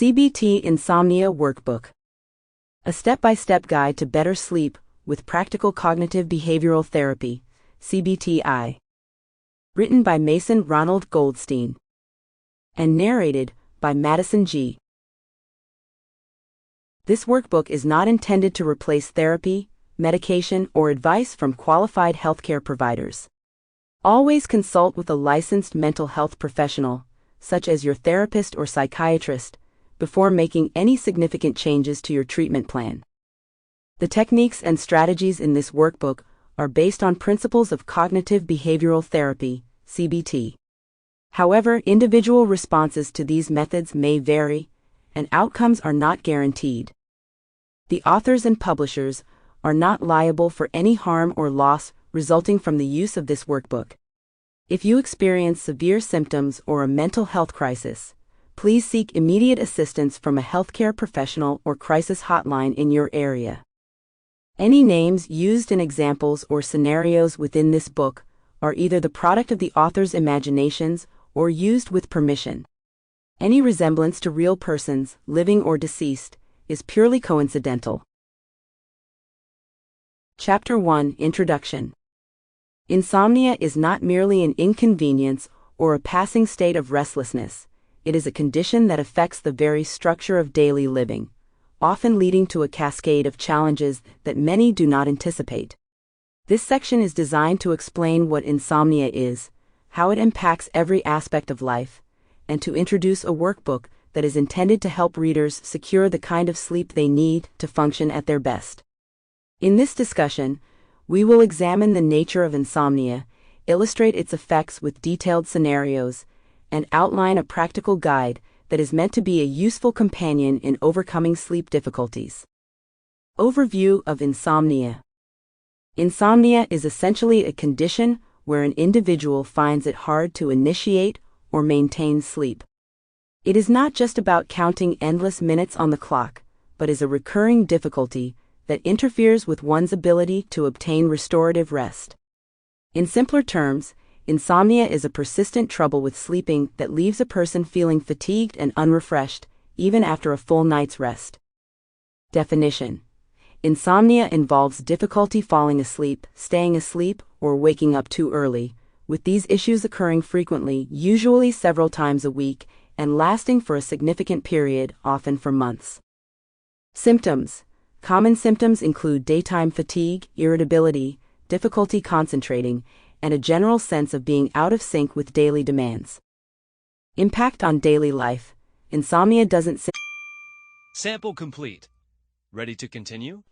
CBT Insomnia Workbook. A step-by-step guide to better sleep with practical cognitive behavioral therapy, CBT-I. Written by Ronald Goldstein. And narrated by Madison G. This workbook is not intended to replace therapy, medication, or advice from qualified healthcare providers. Always consult with a licensed mental health professional, such as your therapist or psychiatrist, before making any significant changes to your treatment plan. The techniques and strategies in this workbook are based on principles of cognitive behavioral therapy, CBT. However, individual responses to these methods may vary, and outcomes are not guaranteed. The authors and publishers are not liable for any harm or loss resulting from the use of this workbook. If you experience severe symptoms or a mental health crisis, please seek immediate assistance from a healthcare professional or crisis hotline in your area. Any names used in examples or scenarios within this book are either the product of the author's imaginations or used with permission. Any resemblance to real persons, living or deceased, is purely coincidental. Chapter 1 Introduction. Insomnia is not merely an inconvenience or a passing state of restlessness. It is a condition that affects the very structure of daily living, often leading to a cascade of challenges that many do not anticipate. This section is designed to explain what insomnia is, how it impacts every aspect of life, and to introduce a workbook that is intended to help readers secure the kind of sleep they need to function at their best. In this discussion, we will examine the nature of insomnia, illustrate its effects with detailed scenarios, and outline a practical guide that is meant to be a useful companion in overcoming sleep difficulties. Overview of insomnia. Insomnia is essentially a condition where an individual finds it hard to initiate or maintain sleep. It is not just about counting endless minutes on the clock, but is a recurring difficulty that interferes with one's ability to obtain restorative rest. In simpler terms, insomnia is a persistent trouble with sleeping that leaves a person feeling fatigued and unrefreshed, even after a full night's rest. Definition: insomnia involves difficulty falling asleep, staying asleep, or waking up too early, with these issues occurring frequently, usually several times a week, and lasting for a significant period, often for months. Symptoms. Common symptoms include daytime fatigue, irritability, difficulty concentrating, and a general sense of being out of sync with daily demands. Impact on daily life. Insomnia doesn't Sample complete. Ready to continue?